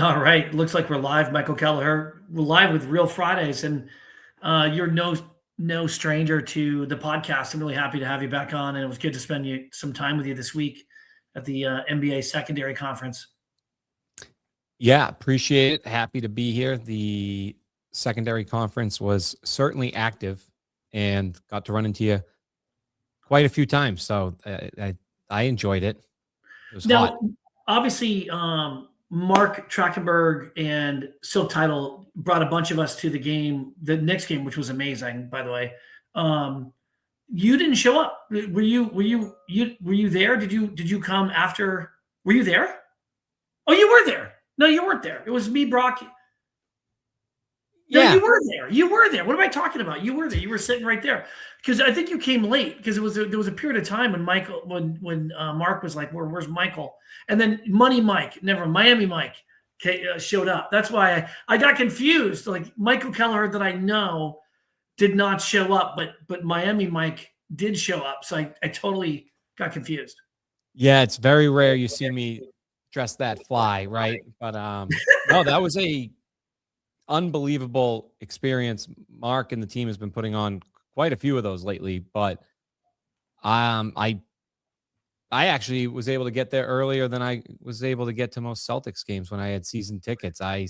All right. Looks like we're live, Michael Kelleher. We're live with Real Fridays, and you're no stranger to the podcast. I'm really happy to have you back on, and it was good to spend some time with you this week at the NBA Secondary Conference. Yeah, appreciate it. Happy to be here. The secondary conference was certainly active and got to run into you quite a few times. So I enjoyed it. It was hot. Now, obviously, Mark Trachtenberg and Silk Title brought a bunch of us to the game, the Knicks game, which was amazing, by the way. You didn't show up. Were you there? Did you come after? Were you there? Oh, you were there. No, you weren't there. It was me, Brock. No, Yeah. you were there. You were there. What am I talking about? You were there. You were sitting right there because I think you came late because there was a period of time when Mark was like, "Where's Michael?" And then Miami Mike showed up. That's why I got confused. Like Michael Kelleher that I know did not show up, but Miami Mike did show up. So I totally got confused. Yeah, it's very rare you see me dress that fly, right? But no, that was a unbelievable experience. Mark and the team has been putting on quite a few of those lately, but I actually was able to get there earlier than I was able to get to most Celtics games when I had season tickets. I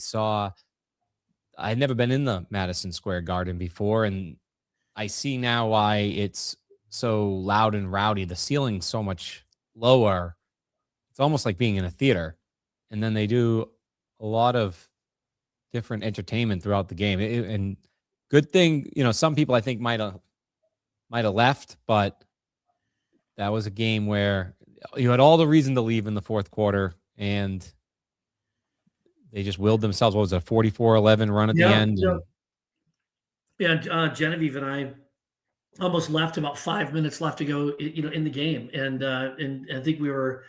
had never been in the Madison Square Garden before, and I see now why it's so loud and rowdy. The ceiling's so much lower. It's almost like being in a theater. And then they do a lot of different entertainment throughout the game. And good thing, some people I think might have left, but that was a game where you had all the reason to leave in the fourth quarter, and they just willed themselves. What was it, a 44-11 run at the end? Yeah, Genevieve and I almost left about 5 minutes left to go, in the game, and I think we were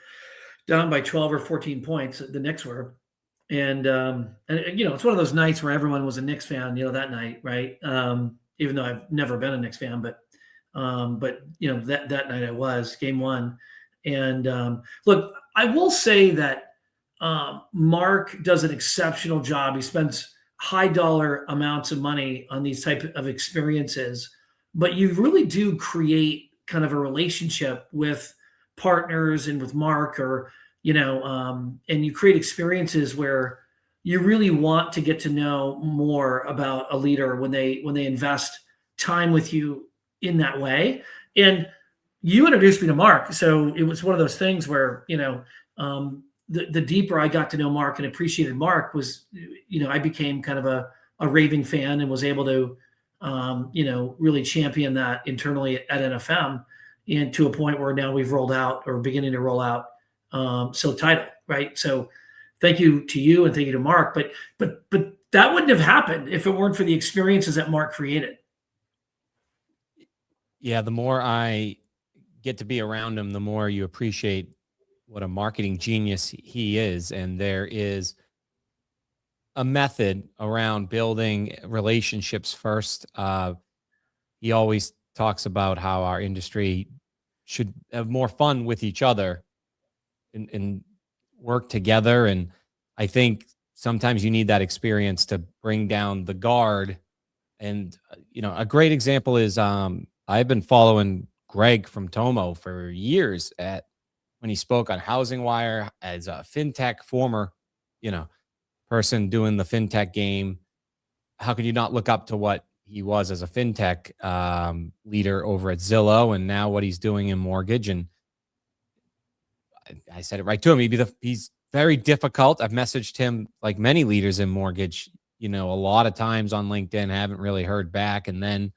down by 12 or 14 points. The Knicks were, and it's one of those nights where everyone was a Knicks fan, that night, right? Even though I've never been a Knicks fan, but that night I was game one, and look, I will say that Mark does an exceptional job. He spends high dollar amounts of money on these type of experiences, but you really do create kind of a relationship with partners and with Mark, or and you create experiences where you really want to get to know more about a leader when they invest time with you in that way. And you introduced me to Mark, so it was one of those things where the deeper I got to know Mark and appreciated Mark was, I became kind of a raving fan and was able to really champion that internally at NFM, and to a point where now we've rolled out or beginning to roll out So Title, right? So thank you to you and thank you to Mark, but that wouldn't have happened if it weren't for the experiences that Mark created. Yeah, the more I get to be around him, the more you appreciate what a marketing genius he is. And there is a method around building relationships first. He always talks about how our industry should have more fun with each other and work together. And I think sometimes you need that experience to bring down the guard. And, a great example is I've been following Greg from Tomo for years when he spoke on Housing Wire as a fintech former, person doing the fintech game. How could you not look up to what he was as a fintech leader over at Zillow, and now what he's doing in mortgage? And I said it right to him. He's very difficult. I've messaged him like many leaders in mortgage, a lot of times on LinkedIn, haven't really heard back. And then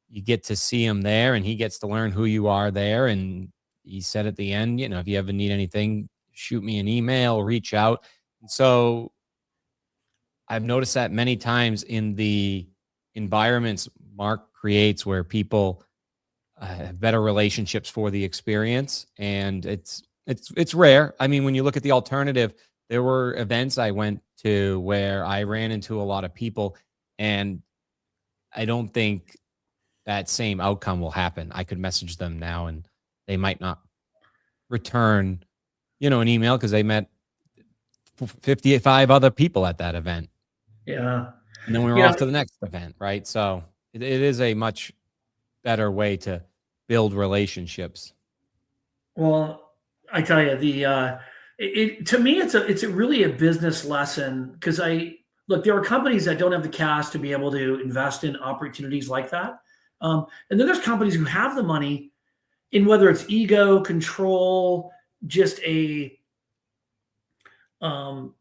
you get to see him there and he gets to learn who you are there. And he said at the end, if you ever need anything, shoot me an email, reach out. And so I've noticed that many times in the environments Mark creates where people have better relationships for the experience. And it's rare. I mean, when you look at the alternative, there were events I went to where I ran into a lot of people, and I don't think that same outcome will happen. I could message them now and they might not return, an email because they met 55 other people at that event. Yeah. And then we were You know, off to the next event, right? So it is a much better way to build relationships. well, I tell you, to me, it's a really a business lesson because look, there are companies that don't have the cash to be able to invest in opportunities like that. And then there's companies who have the money in whether it's ego, control, just a um,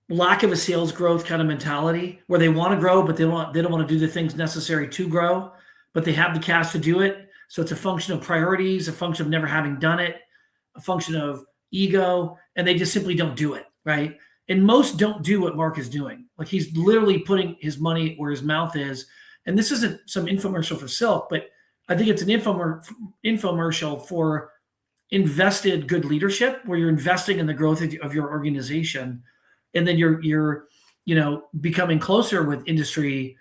lack of a sales growth kind of mentality where they want to grow, but they don't want to do the things necessary to grow, but they have the cash to do it. So it's a function of priorities, a function of never having done it, a function of ego, and they just simply don't do it, right? And most don't do what Mark is doing. Like he's literally putting his money where his mouth is. And this isn't some infomercial for Silk, but I think it's an infomercial for invested good leadership where you're investing in the growth of your organization, and then you're becoming closer with industry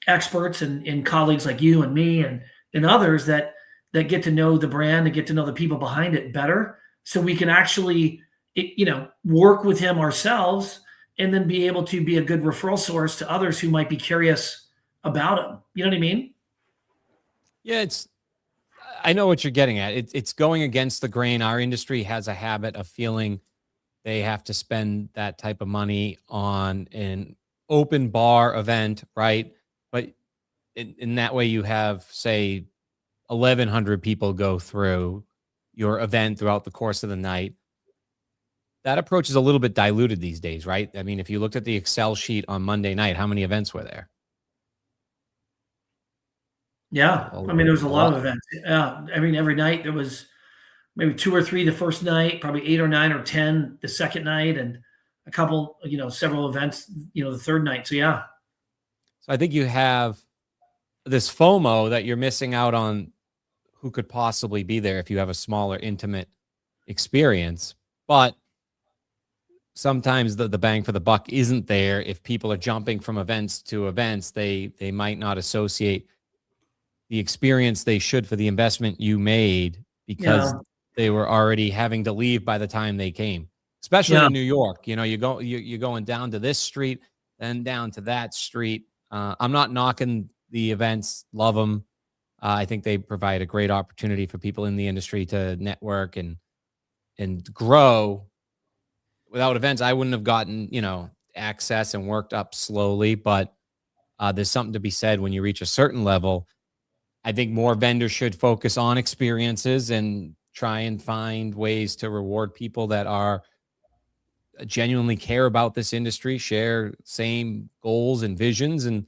experts and colleagues like you and me and others that get to know the brand and get to know the people behind it better, so we can actually work with him ourselves and then be able to be a good referral source to others who might be curious about him. You know what I mean? Yeah, I know what you're getting at. It's going against the grain. Our industry has a habit of feeling they have to spend that type of money on an open bar event, right? But in that way, you have, say, 1,100 people go through your event throughout the course of the night. That approach is a little bit diluted these days, right? I mean, if you looked at the Excel sheet on Monday night, how many events were there? Yeah. A, I mean, there was a a lot lot. of events. Yeah. I mean, every night there was maybe 2 or 3 the first night, probably 8 or 9 or 10 the second night, and a couple, several events, the third night. So yeah. So I think you have this FOMO that you're missing out on who could possibly be there if you have a smaller, intimate experience. But sometimes the bang for the buck isn't there. If people are jumping from events to events, they might not associate the experience they should for the investment you made because Yeah. they were already having to leave by the time they came. Especially Yeah. in New York, you're going down to this street, then down to that street. I'm not knocking the events, love them. I think they provide a great opportunity for people in the industry to network and grow. Without events, I wouldn't have gotten, access and worked up slowly. But there's something to be said when you reach a certain level. I think more vendors should focus on experiences and try and find ways to reward people that are genuinely care about this industry, share same goals and visions, and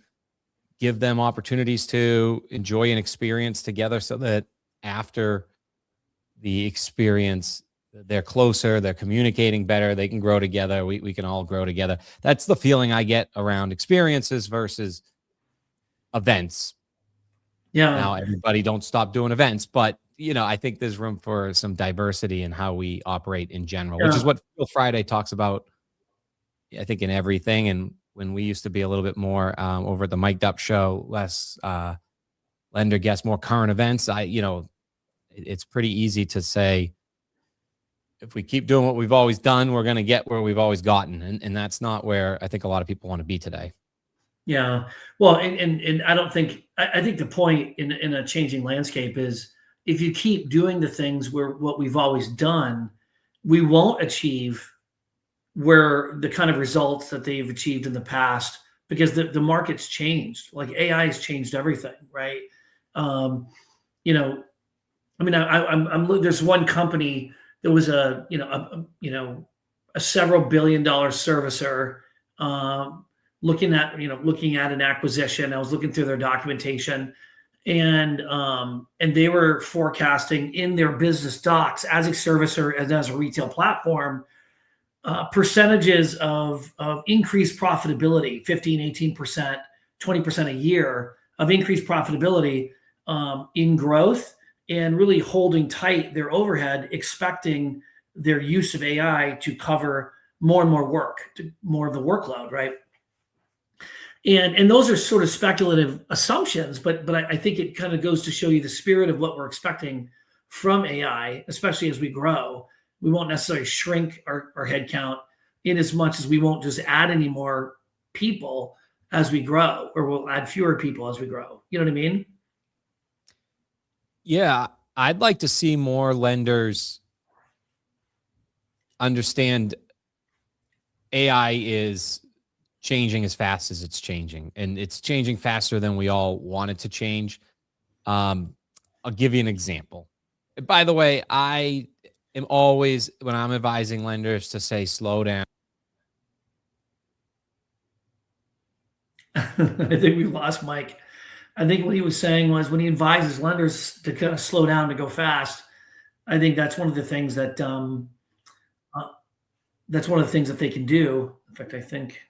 give them opportunities to enjoy an experience together so that after the experience, they're closer, they're communicating better, they can grow together, we can all grow together. That's the feeling I get around experiences versus events. Yeah. Now, everybody don't stop doing events, but I think there's room for some diversity in how we operate in general, which is Yeah. what Real Friday talks about, I think, in everything. And when we used to be a little bit more over at the Mic'd Up show, less lender guests, more current events, it's pretty easy to say, if we keep doing what we've always done, we're going to get where we've always gotten. And that's not where I think a lot of people want to be today. Yeah. Well, and I don't think I think the point in a changing landscape is if you keep doing the things where what we've always done, we won't achieve where the kind of results that they've achieved in the past because the market's changed. Like AI has changed everything, right? Um, you know, I mean, I'm there's one company that was a several billion-dollar servicer looking at an acquisition. I was looking through their documentation, and they were forecasting in their business docs as a servicer and as a retail platform percentages of increased profitability, 15, 18%, 20% a year of increased profitability in growth, and really holding tight their overhead, expecting their use of AI to cover more and more work, more of the workload, right? And those are sort of speculative assumptions, but I think it kind of goes to show you the spirit of what we're expecting from AI, especially as we grow. We won't necessarily shrink our head count in as much as we won't just add any more people as we grow, or we'll add fewer people as we grow. You know what I mean? Yeah, I'd like to see more lenders understand AI is changing as fast as it's changing, and it's changing faster than we all want it to change. I'll give you an example. By the way, I am always, when I'm advising lenders, to say slow down. I think we lost Mike. I think what he was saying was when he advises lenders to kind of slow down to go fast. I think that's one of the things that that's one of the things that they can do. In fact, I think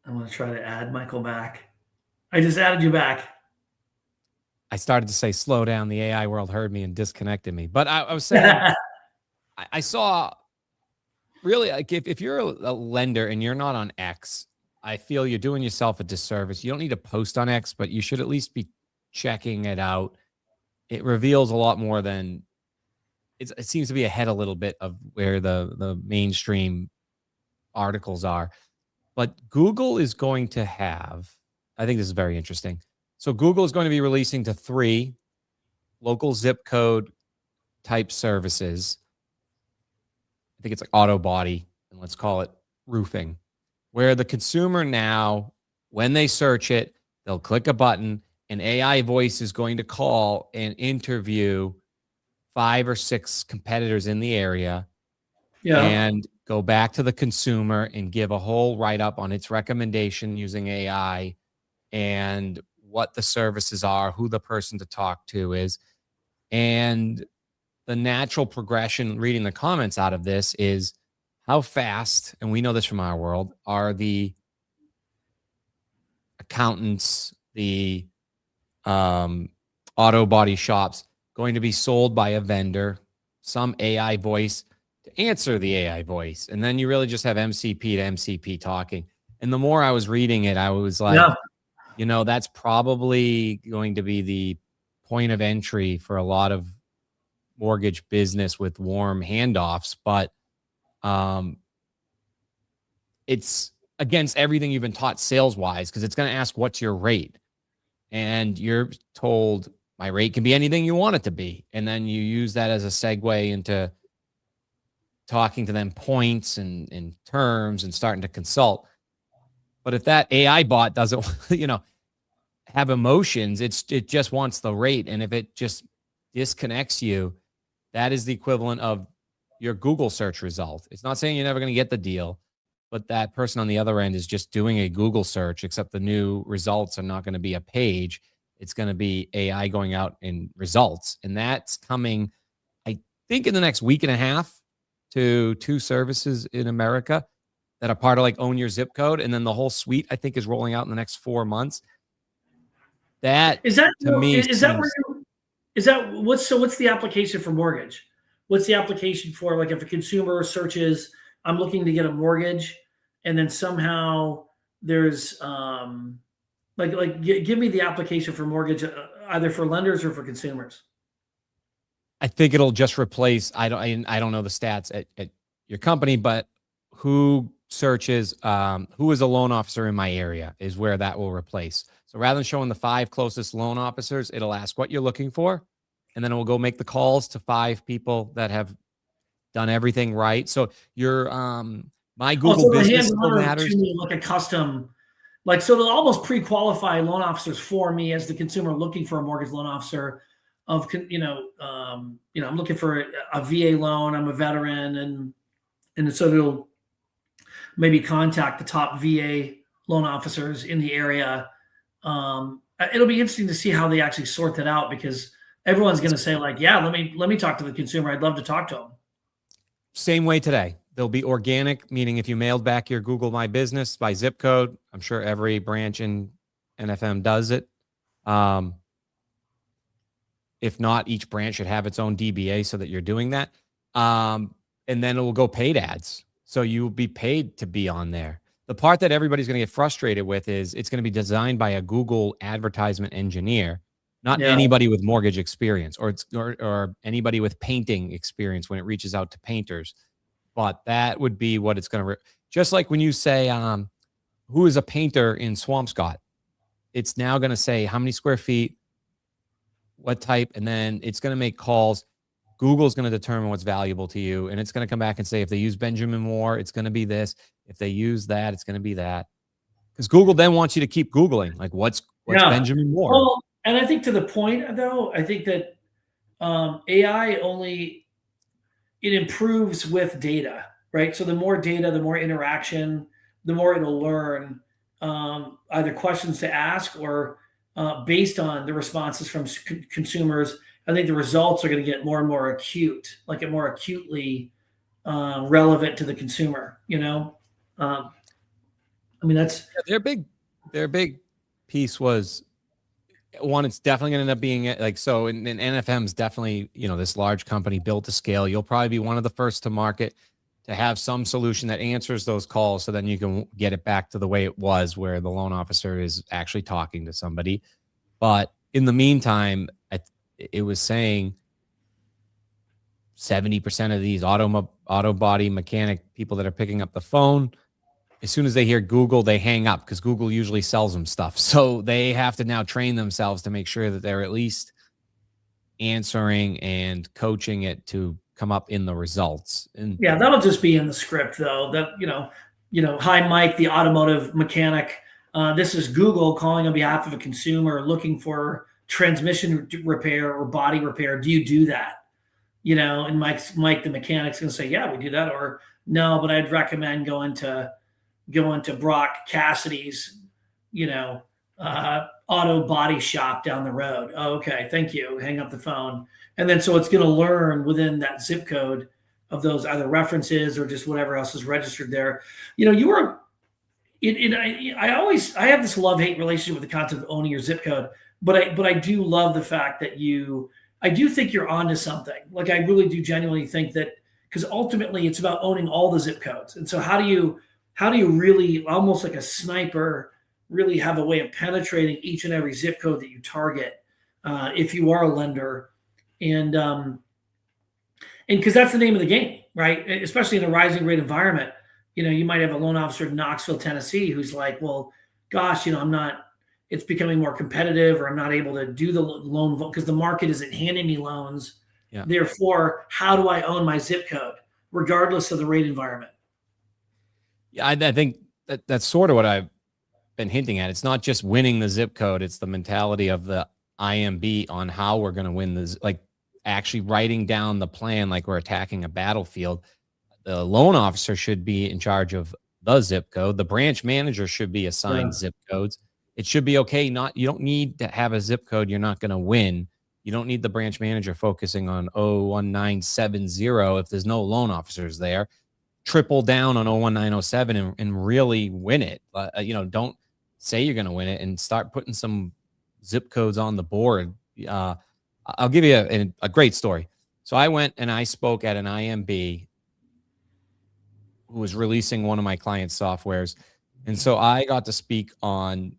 I'm going to try to add Michael back. I just added you back. I started to say slow down. The AI world heard me and disconnected me. But I was saying, I saw really, like, if you're a lender and you're not on X, I feel you're doing yourself a disservice. You don't need to post on X, but you should at least be checking it out. It reveals a lot more than it seems to be ahead a little bit of where the mainstream articles are. But Google is going to have, I think this is very interesting. So Google is going to be releasing to 3 local zip code type services. I think it's like auto body, and let's call it roofing, where the consumer now, when they search it, they'll click a button, and AI voice is going to call and interview 5 or 6 competitors in the area, and go back to the consumer and give a whole write-up on its recommendation using AI and what the services are, who the person to talk to is. And the natural progression, reading the comments out of this, is how fast, and we know this from our world, are the accountants, the auto body shops going to be sold by a vendor, some AI voice to answer the AI voice. And then you really just have MCP to MCP talking. And the more I was reading it, I was like, you know, that's probably going to be the point of entry for a lot of mortgage business with warm handoffs. But it's against everything you've been taught sales wise, because it's going to ask, what's your rate? And you're told, my rate can be anything you want it to be. And then you use that as a segue into talking to them points and terms and starting to consult. But if that AI bot doesn't, you know, have emotions, it just wants the rate. And if it just disconnects you, that is the equivalent of your Google search result. It's not saying you're never going to get the deal, but that person on the other end is just doing a Google search, except the new results are not going to be a page. It's going to be AI going out in results. And that's coming, I think, in the next week and a half to 2 services in America that are part of like Own Your Zip Code. And then the whole suite, I think, is rolling out in the next 4 months. That is that to me is that where you, is that what's the application for mortgage? What's the application for, like, if a consumer searches, I'm looking to get a mortgage, and then somehow there's give me the application for mortgage, either for lenders or for consumers. I think it'll just replace, I don't know the stats at your company, but who searches who is a loan officer in my area is where that will replace. So rather than showing the 5 closest loan officers, it'll ask what you're looking for, and then it will go make the calls to 5 people that have done everything right. So your my Google business still matters. To me, like a custom, like, so they'll almost pre-qualify loan officers for me as the consumer looking for a mortgage loan officer. I'm looking for a VA loan. I'm a veteran, and so they'll maybe contact the top VA loan officers in the area. It'll be interesting to see how they actually sort that out, because everyone's going to say, like, yeah, let me talk to the consumer. I'd love to talk to them. Same way today. There'll be organic, meaning if you mailed back your Google My Business by zip code, I'm sure every branch in NFM does it. If not, each branch should have its own DBA so that you're doing that. And then it will go paid ads. So you will be paid to be on there. The part that everybody's going to get frustrated with is it's going to be designed by a Google advertisement engineer. not Yeah. anybody with mortgage experience or anybody with painting experience when it reaches out to painters. But that would be what it's going to, just like when you say, who is a painter in Swampscott? It's now going to say how many square feet, what type, and then it's going to make calls. Google's going to determine what's valuable to you. And it's going to come back and say, if they use Benjamin Moore, it's going to be this. If they use that, it's going to be that. Because Google then wants you to keep Googling, like what's Benjamin Moore? Well, and I think to the point though, I think that AI it improves with data, right? So the more data, the more interaction, the more it'll learn either questions to ask or based on the responses from consumers. I think the results are going to get more and more acute, like it more acutely relevant to the consumer. I mean, that's their big piece was one. It's definitely going to end up being like, so in NFM's definitely, this large company built to scale. You'll probably be one of the first to market to have some solution that answers those calls. So then you can get it back to the way it was, where the loan officer is actually talking to somebody. But in the meantime, it was saying 70% of these auto body mechanic people that are picking up the phone, as soon as they hear Google, they hang up because Google usually sells them stuff. So they have to now train themselves to make sure that they're at least answering and coaching it to come up in the results. And yeah, that'll just be in the script though. That hi Mike, the automotive mechanic. This is Google calling on behalf of a consumer looking for transmission repair or body repair. Do you do that? And Mike, the mechanic's going to say, yeah, we do that. Or no, but I'd recommend going to Brock Cassidy's, auto body shop down the road. Oh, okay, thank you. Hang up the phone. And then so it's going to learn within that zip code of those either references or just whatever else is registered there. I have this love-hate relationship with the concept of owning your zip code, but I do love the fact that I do think you're onto something. Like I really do genuinely think that, because ultimately it's about owning all the zip codes. And so how do you really, almost like a sniper, really have a way of penetrating each and every zip code that you target if you are a lender? And because that's the name of the game, right? Especially in a rising rate environment. You might have a loan officer in Knoxville, Tennessee, who's like, well, gosh, it's becoming more competitive, or I'm not able to do the loan because the market isn't handing me loans. Yeah. Therefore, how do I own my zip code, regardless of the rate environment? Yeah, I think that's sort of what I've been hinting at. It's not just winning the zip code. It's the mentality of the IMB on how we're going to win this, like actually writing down the plan like we're attacking a battlefield. The loan officer should be in charge of the zip code. The branch manager should be assigned zip codes. It should be okay. You don't need to have a zip code you're not going to win. You don't need the branch manager focusing on 01970 if there's no loan officers there. Triple down on 01907 and really win it. Don't say you're going to win it and start putting some zip codes on the board. I'll give you a great story. So I went and I spoke at an IMB who was releasing one of my clients' softwares. And so I got to speak on,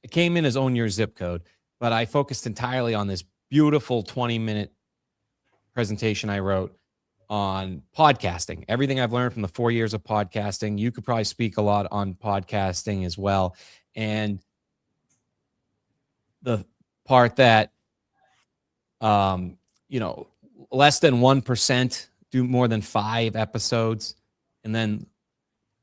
it came in as own your zip code, but I focused entirely on this beautiful 20-minute presentation I wrote on podcasting, everything I've learned from the 4 years of podcasting. You could probably speak a lot on podcasting as well. And the part that, less than 1% do more than 5 episodes. And then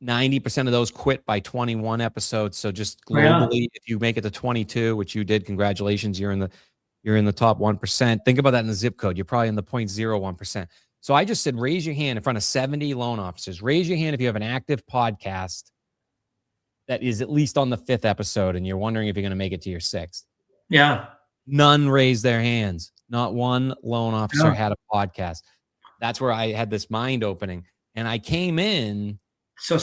90% of those quit by 21 episodes. So just globally, if you make it to 22, which you did, congratulations, you're in the top 1%. Think about that in the zip code. You're probably in the 0.01%. So I just said, raise your hand in front of 70 loan officers. Raise your hand if you have an active podcast that is at least on the 5th episode and you're wondering if you're going to make it to your 6th. Yeah. None raised their hands. Not one loan officer had a podcast. That's where I had this mind opening. And I came in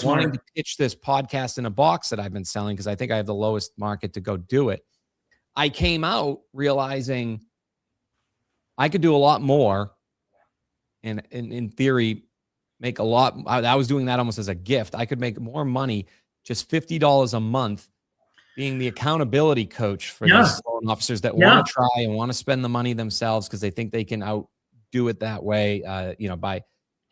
wanting to pitch this podcast in a box that I've been selling because I think I have the lowest market to go do it. I came out realizing I could do a lot more and in theory make a lot. I was doing that almost as a gift. I could make more money, just $50 a month, being the accountability coach for Yeah. these loan officers that Yeah. want to try and want to spend the money themselves because they think they can outdo it that way,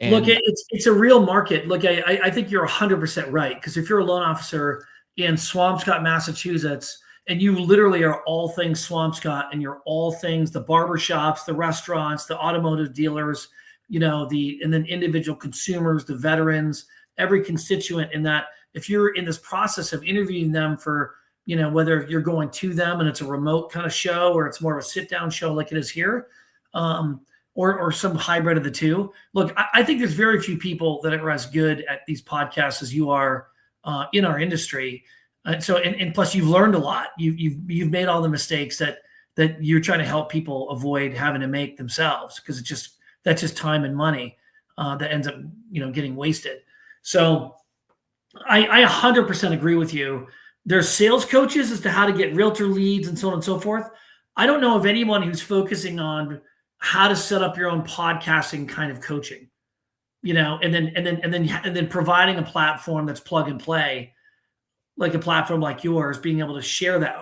Look, and it's a real market. Look, I think you're 100% right, because if you're a loan officer in Swampscott, Massachusetts, and you literally are all things Swampscott, and you're all things the barber shops, the restaurants, the automotive dealers, and then individual consumers, the veterans, every constituent in that. If you're in this process of interviewing them for, whether you're going to them and it's a remote kind of show or it's more of a sit down show like it is here, or some hybrid of the two. Look, I think there's very few people that are as good at these podcasts as you are in our industry. And plus you've learned a lot. You've made all the mistakes that you're trying to help people avoid having to make themselves, because that's just time and money that ends up getting wasted. So I 100% agree with you. There's sales coaches as to how to get realtor leads and so on and so forth. I don't know of anyone who's focusing on how to set up your own podcasting kind of coaching, and then providing a platform that's plug and play, like a platform like yours, being able to share that.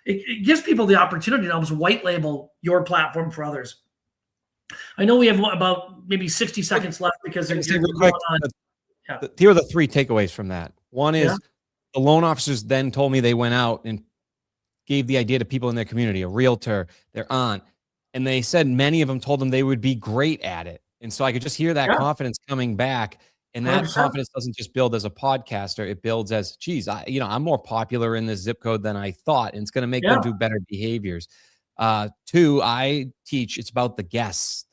It gives people the opportunity to almost white label your platform for others. I know we have about maybe 60 seconds left because real quick, here are the 3 takeaways from that. One is the loan officers then told me they went out and gave the idea to people in their community, a realtor, their aunt, and they said many of them told them they would be great at it. And so I could just hear that confidence coming back. And that 100%. Confidence doesn't just build as a podcaster, it builds as, geez, I'm more popular in this zip code than I thought, and it's going to make them do better behaviors. 2, I teach, it's about the guests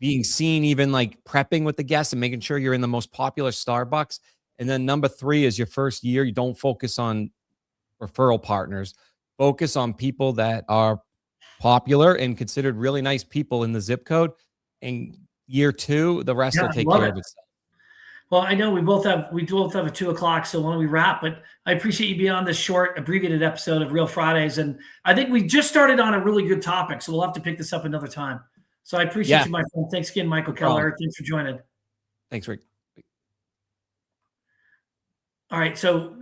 being seen, even like prepping with the guests and making sure you're in the most popular Starbucks. And then number 3 is your first year, you don't focus on referral partners, focus on people that are popular and considered really nice people in the zip code. And year 2, the rest will take care of itself. Well, I know we both have a 2 o'clock, so why don't we wrap? But I appreciate you being on this short, abbreviated episode of Real Fridays, and I think we just started on a really good topic, so we'll have to pick this up another time. So I appreciate you, my friend. Thanks again, Michael Keller. Thanks for joining. Thanks, Rick. All right, so